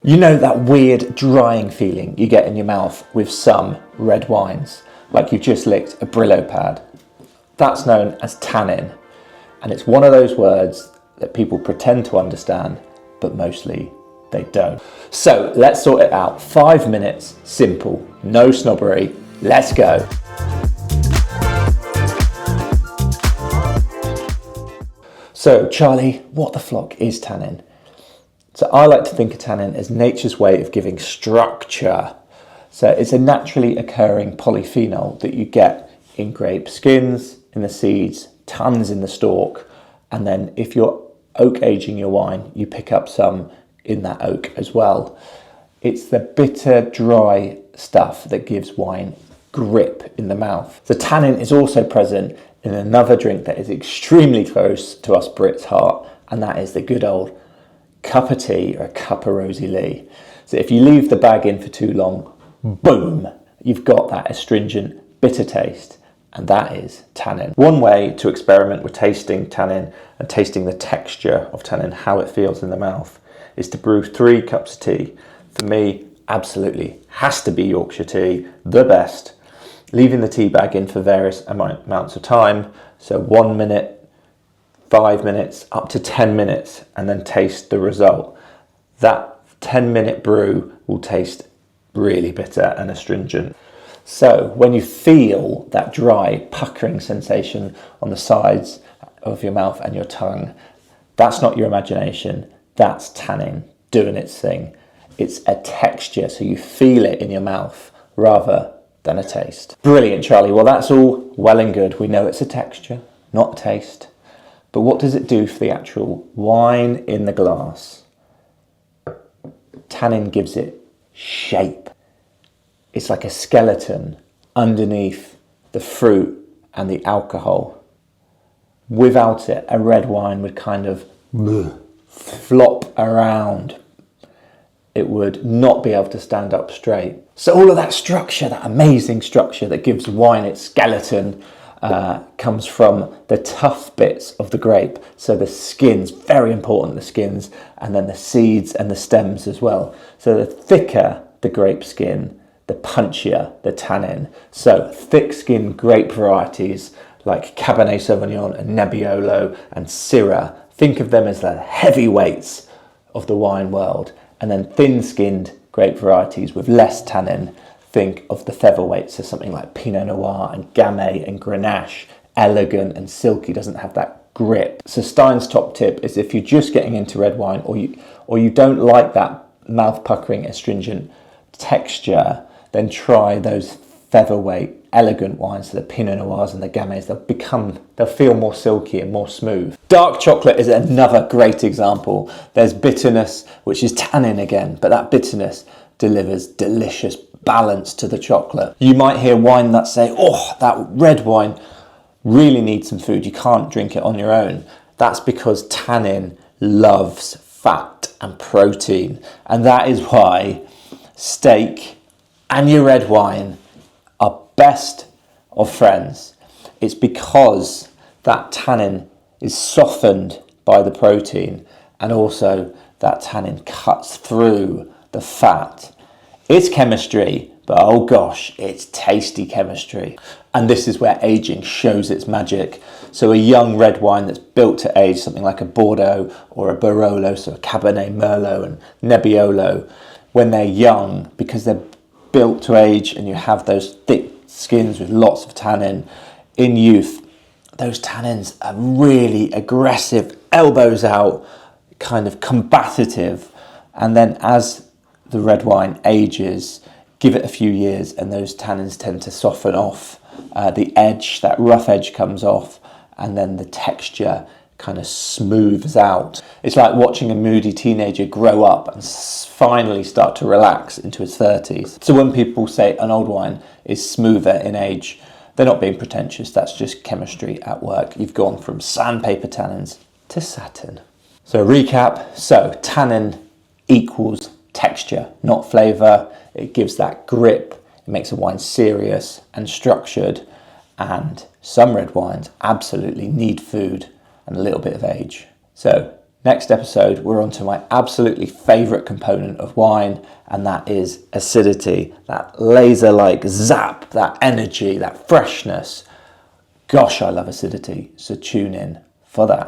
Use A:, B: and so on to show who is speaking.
A: You know that weird drying feeling you get in your mouth with some red wines, like you've just licked a Brillo pad? That's known as tannin, and it's one of those words that people pretend to understand, but mostly they don't. So let's sort it out. 5 minutes, simple, no snobbery, let's go. So Charlie, what the flock is tannin? So I like to think of tannin as nature's way of giving structure. So it's a naturally occurring polyphenol that you get in grape skins, in the seeds, tons in the stalk, and then if you're oak aging your wine, you pick up some in that oak as well. It's the bitter, dry stuff that gives wine grip in the mouth. The tannin is also present in another drink that is extremely close to us Brits' heart, and that is the good old cup of tea or a cup of rosy lee. So if you leave the bag in for too long, boom, you've got that astringent, bitter taste, and that is tannin. One way to experiment with tasting tannin and tasting the texture of tannin, how it feels in the mouth, is to brew 3 cups of tea. For me, absolutely has to be Yorkshire tea, the best. Leaving the tea bag in for various amounts of time, so 1 minute, 5 minutes, up to 10 minutes, and then taste the result. That 10-minute brew will taste really bitter and astringent. So when you feel that dry, puckering sensation on the sides of your mouth and your tongue, that's not your imagination, that's tannin doing its thing. It's a texture, so you feel it in your mouth rather than a taste. Brilliant, Charlie. Well, that's all well and good. We know it's a texture, not a taste. But what does it do for the actual wine in the glass? Tannin gives it shape. It's like a skeleton underneath the fruit and the alcohol. Without it, a red wine would kind of flop around. It would not be able to stand up straight. So all of that structure, that amazing structure that gives wine its skeleton, comes from the tough bits of the grape. So the skins, very important, the skins, and then the seeds and the stems as well. So the thicker the grape skin, the punchier the tannin. So thick skinned grape varieties like Cabernet Sauvignon and Nebbiolo and Syrah, think of them as the heavyweights of the wine world. And then thin skinned grape varieties with less tannin, think of the featherweights, so something like Pinot Noir and Gamay and Grenache, elegant and silky, doesn't have that grip. So Stein's top tip is if you're just getting into red wine or you don't like that mouth puckering astringent texture, then try those featherweight elegant wines, so the Pinot Noirs and the Gamays. They'll feel more silky and more smooth. Dark chocolate is another great example. There's bitterness, which is tannin again, but that bitterness delivers delicious balance to the chocolate. You might hear wine that say, oh, that red wine really needs some food. You can't drink it on your own. That's because tannin loves fat and protein. And that is why steak and your red wine are best of friends. It's because that tannin is softened by the protein, and also that tannin cuts through the fat. It's chemistry, but oh gosh, it's tasty chemistry. And this is where aging shows its magic. So a young red wine that's built to age, something like a Bordeaux or a Barolo, so a Cabernet Merlot and Nebbiolo, when they're young, because they're built to age and you have those thick skins with lots of tannin in youth, those tannins are really aggressive, elbows out, kind of combative. And then as the red wine ages, give it a few years and those tannins tend to soften off. The edge, that rough edge comes off, and then the texture kind of smooths out. It's like watching a moody teenager grow up and finally start to relax into his 30s. So when people say an old wine is smoother in age, they're not being pretentious, that's just chemistry at work. You've gone from sandpaper tannins to satin. So recap, so tannin equals texture, not flavour. It gives that grip, it makes a wine serious and structured, and some red wines absolutely need food and a little bit of age. So Next episode, we're on to my absolutely favourite component of wine, and that is acidity. That laser-like zap, that energy, that freshness. Gosh, I love acidity, so tune in for that.